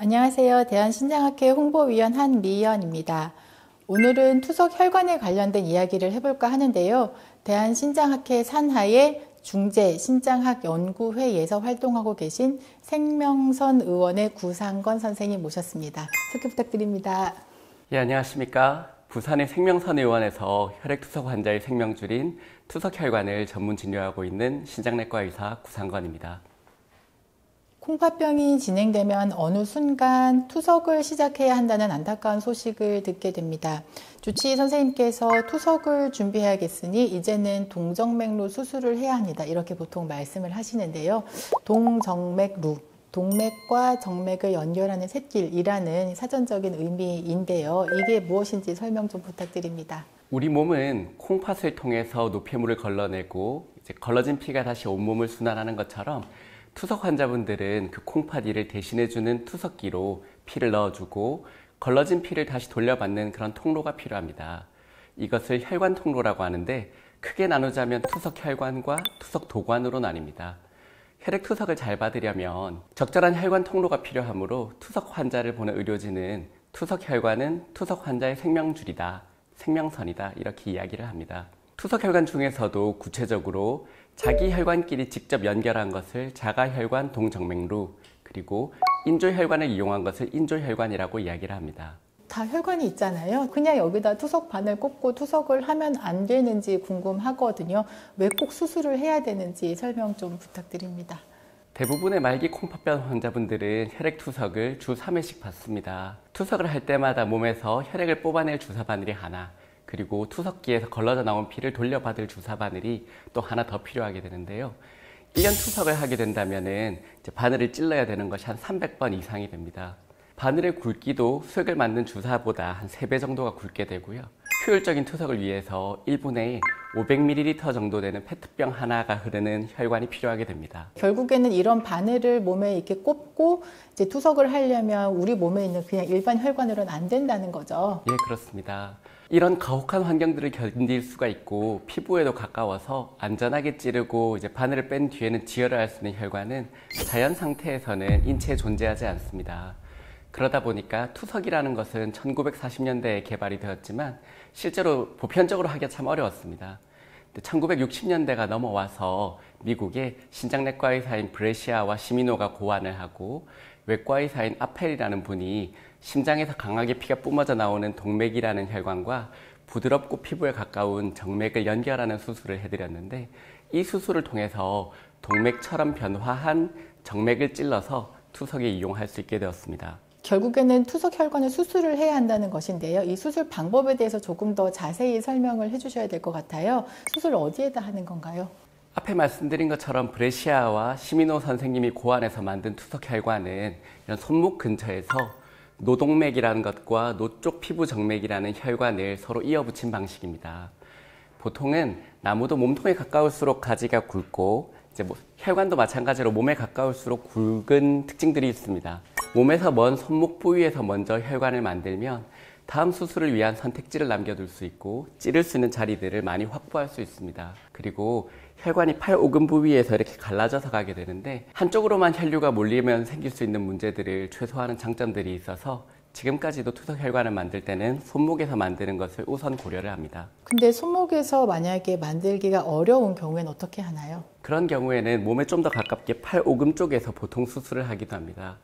안녕하세요. 대한신장학회 홍보위원 한미연입니다. 오늘은 투석 혈관에 관련된 이야기를 해볼까 하는데요. 대한신장학회 산하의 중재신장학연구회에서 활동하고 계신 생명선 의원의 구상건 선생님 모셨습니다. 소개 부탁드립니다. 예, 안녕하십니까. 부산의 생명선 의원에서 혈액투석 환자의 생명줄인 투석혈관을 전문 진료하고 있는 신장내과 의사 구상건입니다. 콩팥병이 진행되면 어느 순간 투석을 시작해야 한다는 안타까운 소식을 듣게 됩니다. 주치의 선생님께서 투석을 준비해야겠으니 이제는 동정맥루 수술을 해야 합니다. 이렇게 보통 말씀을 하시는데요. 동정맥루, 동맥과 정맥을 연결하는 샛길이라는 사전적인 의미인데요. 이게 무엇인지 설명 좀 부탁드립니다. 우리 몸은 콩팥을 통해서 노폐물을 걸러내고 이제 걸러진 피가 다시 온몸을 순환하는 것처럼 투석 환자분들은 그 콩팥 위를 대신해주는 투석기로 피를 넣어주고 걸러진 피를 다시 돌려받는 그런 통로가 필요합니다. 이것을 혈관 통로라고 하는데 크게 나누자면 투석혈관과 투석도관으로 나뉩니다. 혈액투석을 잘 받으려면 적절한 혈관 통로가 필요하므로 투석 환자를 보는 의료진은 투석혈관은 투석 환자의 생명줄이다, 생명선이다 이렇게 이야기를 합니다. 투석혈관 중에서도 구체적으로 자기 혈관끼리 직접 연결한 것을 자가혈관 동정맥루, 그리고 인조혈관을 이용한 것을 인조혈관이라고 이야기를 합니다. 다 혈관이 있잖아요. 그냥 여기다 투석바늘 꽂고 투석을 하면 안 되는지 궁금하거든요. 왜 꼭 수술을 해야 되는지 설명 좀 부탁드립니다. 대부분의 말기 콩팥병 환자분들은 혈액투석을 주 3회씩 받습니다. 투석을 할 때마다 몸에서 혈액을 뽑아낼 주사바늘이 하나, 그리고 투석기에서 걸러져 나온 피를 돌려받을 주사바늘이 또 하나 더 필요하게 되는데요. 1년 투석을 하게 된다면 바늘을 찔러야 되는 것이 한 300번 이상이 됩니다. 바늘의 굵기도 수액을 맞는 주사보다 한 3배 정도가 굵게 되고요. 효율적인 투석을 위해서 1분에 500ml 정도 되는 페트병 하나가 흐르는 혈관이 필요하게 됩니다. 결국에는 이런 바늘을 몸에 이렇게 꼽고 이제 투석을 하려면 우리 몸에 있는 그냥 일반 혈관으로는 안 된다는 거죠. 예, 그렇습니다. 이런 가혹한 환경들을 견딜 수가 있고 피부에도 가까워서 안전하게 찌르고 이제 바늘을 뺀 뒤에는 지혈을 할 수 있는 혈관은 자연 상태에서는 인체에 존재하지 않습니다. 그러다 보니까 투석이라는 것은 1940년대에 개발이 되었지만 실제로 보편적으로 하기가 참 어려웠습니다. 1960년대가 넘어와서 미국의 신장내과 의사인 브레시아와 시미노가 고안을 하고 외과 의사인 아펠이라는 분이 심장에서 강하게 피가 뿜어져 나오는 동맥이라는 혈관과 부드럽고 피부에 가까운 정맥을 연결하는 수술을 해드렸는데 이 수술을 통해서 동맥처럼 변화한 정맥을 찔러서 투석에 이용할 수 있게 되었습니다. 결국에는 투석 혈관을 수술을 해야 한다는 것인데요. 이 수술 방법에 대해서 조금 더 자세히 설명을 해주셔야 될 것 같아요. 수술을 어디에다 하는 건가요? 앞에 말씀드린 것처럼 브레시아와 시미노 선생님이 고안해서 만든 투석혈관은 이런 손목 근처에서 노동맥이라는 것과 노쪽 피부 정맥이라는 혈관을 서로 이어붙인 방식입니다. 보통은 나무도 몸통에 가까울수록 가지가 굵고 이제 혈관도 마찬가지로 몸에 가까울수록 굵은 특징들이 있습니다. 몸에서 먼 손목 부위에서 먼저 혈관을 만들면 다음 수술을 위한 선택지를 남겨둘 수 있고 찌를 수 있는 자리들을 많이 확보할 수 있습니다. 그리고 혈관이 팔 오금 부위에서 이렇게 갈라져서 가게 되는데 한쪽으로만 혈류가 몰리면 생길 수 있는 문제들을 최소화하는 장점들이 있어서 지금까지도 투석혈관을 만들 때는 손목에서 만드는 것을 우선 고려를 합니다. 근데 손목에서 만약에 만들기가 어려운 경우에는 어떻게 하나요? 그런 경우에는 몸에 좀 더 가깝게 팔 오금 쪽에서 보통 수술을 하기도 합니다.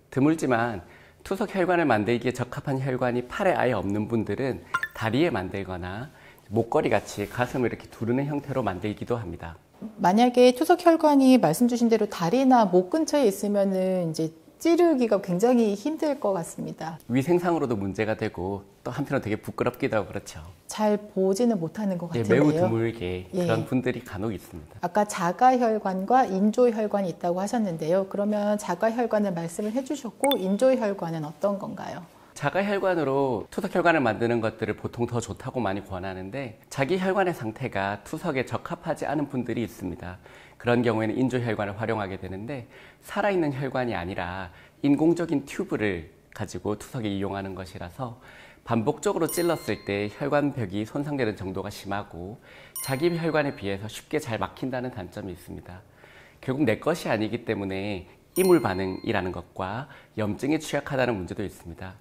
드물지만 투석혈관을 만들기에 적합한 혈관이 팔에 아예 없는 분들은 다리에 만들거나 목걸이 같이 가슴을 이렇게 두르는 형태로 만들기도 합니다. 만약에 투석 혈관이 말씀 주신 대로 다리나 목 근처에 있으면은 이제 찌르기가 굉장히 힘들 것 같습니다. 위생상으로도 문제가 되고 또 한편으로 되게 부끄럽기도 하고 그렇죠. 잘 보지는 못하는 것 같은데요. 매우 드물게 그런 분들이 간혹 있습니다. 아까 자가혈관과 인조혈관이 있다고 하셨는데요. 그러면 자가혈관을 말씀을 해주셨고 인조혈관은 어떤 건가요? 자가혈관으로 투석혈관을 만드는 것들을 보통 더 좋다고 많이 권하는데 자기 혈관의 상태가 투석에 적합하지 않은 분들이 있습니다. 그런 경우에는 인조혈관을 활용하게 되는데 살아있는 혈관이 아니라 인공적인 튜브를 가지고 투석에 이용하는 것이라서 반복적으로 찔렀을 때 혈관벽이 손상되는 정도가 심하고 자기 혈관에 비해서 쉽게 잘 막힌다는 단점이 있습니다. 결국 내 것이 아니기 때문에 이물 반응이라는 것과 염증에 취약하다는 문제도 있습니다.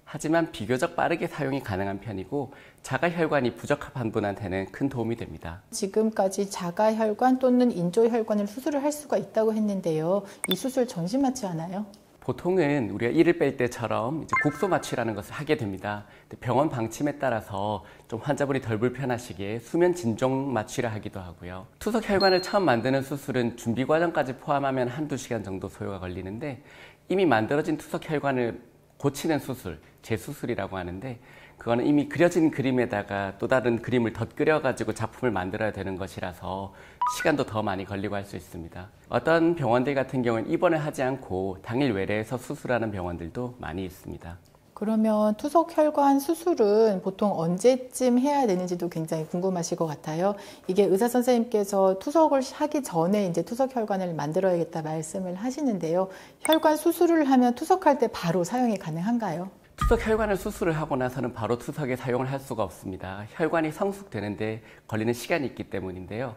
하지만 비교적 빠르게 사용이 가능한 편이고 자가혈관이 부적합한 분한테는 큰 도움이 됩니다. 지금까지 자가혈관 또는 인조혈관을 수술을 할 수가 있다고 했는데요. 이 수술 전신 맞지 않아요? 보통은 우리가 이를 뺄 때처럼 이제 국소 마취라는 것을 하게 됩니다. 병원 방침에 따라서 좀 환자분이 덜 불편하시게 수면 진정 마취를 하기도 하고요. 투석 혈관을 처음 만드는 수술은 준비 과정까지 포함하면 한두 시간 정도 소요가 걸리는데 이미 만들어진 투석 혈관을 고치는 수술, 재수술이라고 하는데 그거는 이미 그려진 그림에다가 또 다른 그림을 덧그려가지고 작품을 만들어야 되는 것이라서 시간도 더 많이 걸리고 할 수 있습니다. 어떤 병원들 같은 경우는 입원을 하지 않고 당일 외래에서 수술하는 병원들도 많이 있습니다. 그러면 투석혈관 수술은 보통 언제쯤 해야 되는지도 굉장히 궁금하실 것 같아요. 이게 의사 선생님께서 투석을 하기 전에 이제 투석혈관을 만들어야겠다 말씀을 하시는데요. 혈관 수술을 하면 투석할 때 바로 사용이 가능한가요? 투석 혈관을 수술을 하고 나서는 바로 투석에 사용을 할 수가 없습니다. 혈관이 성숙되는데 걸리는 시간이 있기 때문인데요.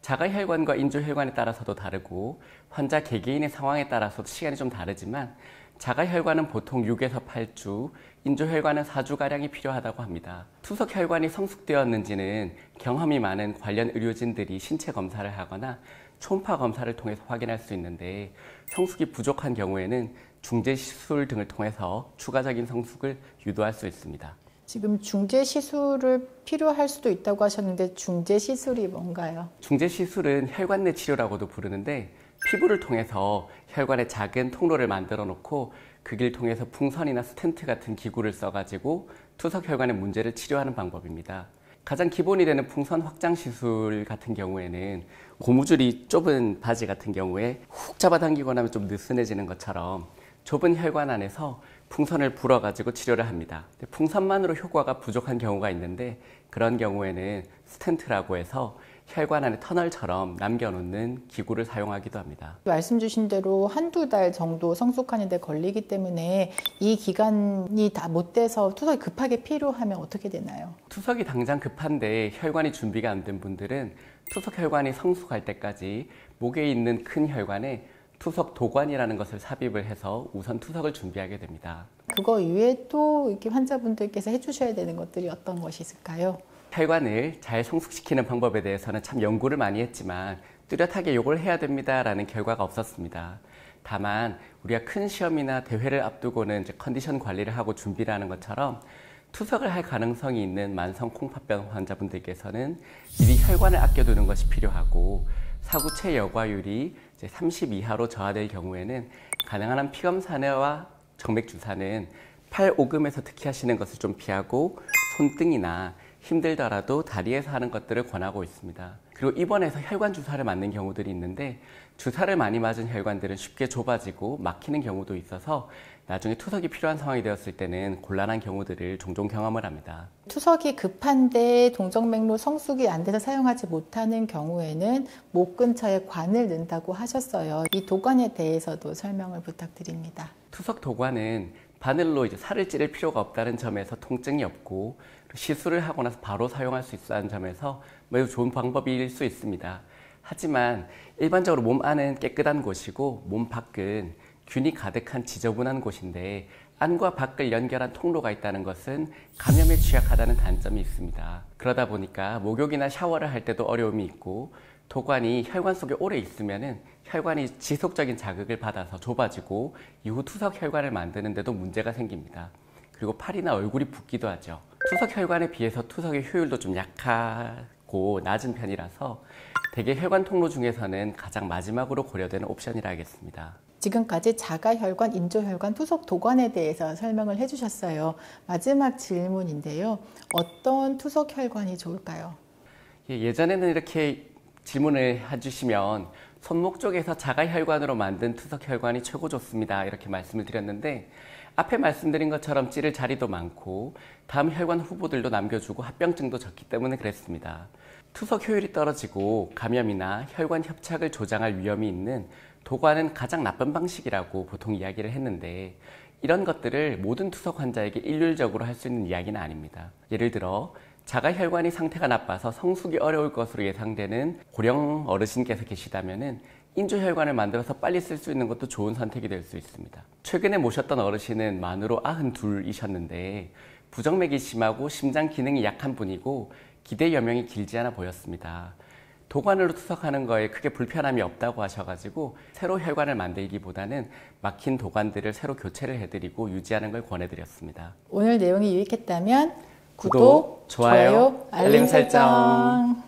자가혈관과 인조혈관에 따라서도 다르고 환자 개개인의 상황에 따라서도 시간이 좀 다르지만 자가혈관은 보통 6에서 8주, 인조혈관은 4주가량이 필요하다고 합니다. 투석혈관이 성숙되었는지는 경험이 많은 관련 의료진들이 신체 검사를 하거나 초음파 검사를 통해서 확인할 수 있는데 성숙이 부족한 경우에는 중재시술 등을 통해서 추가적인 성숙을 유도할 수 있습니다. 지금 중재시술을 필요할 수도 있다고 하셨는데 중재시술이 뭔가요? 중재시술은 혈관 내 치료라고도 부르는데 피부를 통해서 혈관에 작은 통로를 만들어 놓고 그 길 통해서 풍선이나 스텐트 같은 기구를 써가지고 투석혈관의 문제를 치료하는 방법입니다. 가장 기본이 되는 풍선 확장 시술 같은 경우에는 고무줄이 좁은 바지 같은 경우에 훅 잡아당기거나 하면 좀 느슨해지는 것처럼 좁은 혈관 안에서 풍선을 불어가지고 치료를 합니다. 풍선만으로 효과가 부족한 경우가 있는데 그런 경우에는 스텐트라고 해서 혈관 안에 터널처럼 남겨놓는 기구를 사용하기도 합니다. 말씀 주신 대로 한두 달 정도 성숙하는 데 걸리기 때문에 이 기간이 다 못 돼서 투석이 급하게 필요하면 어떻게 되나요? 투석이 당장 급한데 혈관이 준비가 안 된 분들은 투석 혈관이 성숙할 때까지 목에 있는 큰 혈관에 투석 도관이라는 것을 삽입을 해서 우선 투석을 준비하게 됩니다. 그거 외에 또 이렇게 환자분들께서 해주셔야 되는 것들이 어떤 것이 있을까요? 혈관을 잘 성숙시키는 방법에 대해서는 참 연구를 많이 했지만 뚜렷하게 이걸 해야 됩니다라는 결과가 없었습니다. 다만 우리가 큰 시험이나 대회를 앞두고는 이제 컨디션 관리를 하고 준비를 하는 것처럼 투석을 할 가능성이 있는 만성 콩팥병 환자분들께서는 미리 혈관을 아껴두는 것이 필요하고 사구체 여과율이 이제 30 이하로 저하될 경우에는 가능한 한 피검사와 정맥주사는 팔 오금에서 특히 하시는 것을 좀 피하고 손등이나 힘들더라도 다리에서 하는 것들을 권하고 있습니다. 그리고 입원해서 혈관 주사를 맞는 경우들이 있는데 주사를 많이 맞은 혈관들은 쉽게 좁아지고 막히는 경우도 있어서 나중에 투석이 필요한 상황이 되었을 때는 곤란한 경우들을 종종 경험을 합니다. 투석이 급한데 동정맥로 성숙이 안 돼서 사용하지 못하는 경우에는 목 근처에 관을 넣는다고 하셨어요. 이 도관에 대해서도 설명을 부탁드립니다. 투석 도관은 바늘로 이제 살을 찌를 필요가 없다는 점에서 통증이 없고 시술을 하고 나서 바로 사용할 수 있다는 점에서 매우 좋은 방법일 수 있습니다. 하지만 일반적으로 몸 안은 깨끗한 곳이고 몸 밖은 균이 가득한 지저분한 곳인데 안과 밖을 연결한 통로가 있다는 것은 감염에 취약하다는 단점이 있습니다. 그러다 보니까 목욕이나 샤워를 할 때도 어려움이 있고 도관이 혈관 속에 오래 있으면은 혈관이 지속적인 자극을 받아서 좁아지고 이후 투석 혈관을 만드는데도 문제가 생깁니다. 그리고 팔이나 얼굴이 붓기도 하죠. 투석 혈관에 비해서 투석의 효율도 좀 약하고 낮은 편이라서 대개 혈관 통로 중에서는 가장 마지막으로 고려되는 옵션이라 하겠습니다. 지금까지 자가혈관, 인조혈관, 투석 도관에 대해서 설명을 해주셨어요. 마지막 질문인데요. 어떤 투석 혈관이 좋을까요? 예전에는 이렇게 질문을 해주시면 손목 쪽에서 자가혈관으로 만든 투석 혈관이 최고 좋습니다 이렇게 말씀을 드렸는데 앞에 말씀드린 것처럼 찌를 자리도 많고 다음 혈관 후보들도 남겨주고 합병증도 적기 때문에 그랬습니다. 투석 효율이 떨어지고 감염이나 혈관 협착을 조장할 위험이 있는 도관은 가장 나쁜 방식이라고 보통 이야기를 했는데 이런 것들을 모든 투석 환자에게 일률적으로 할 수 있는 이야기는 아닙니다. 예를 들어 자가혈관이 상태가 나빠서 성숙이 어려울 것으로 예상되는 고령 어르신께서 계시다면은 인조혈관을 만들어서 빨리 쓸 수 있는 것도 좋은 선택이 될 수 있습니다. 최근에 모셨던 어르신은 만으로 92이셨는데 부정맥이 심하고 심장 기능이 약한 분이고 기대 여명이 길지 않아 보였습니다. 도관으로 투석하는 거에 크게 불편함이 없다고 하셔가지고 새로 혈관을 만들기보다는 막힌 도관들을 새로 교체를 해드리고 유지하는 걸 권해드렸습니다. 오늘 내용이 유익했다면 구독, 좋아요, 알림 설정.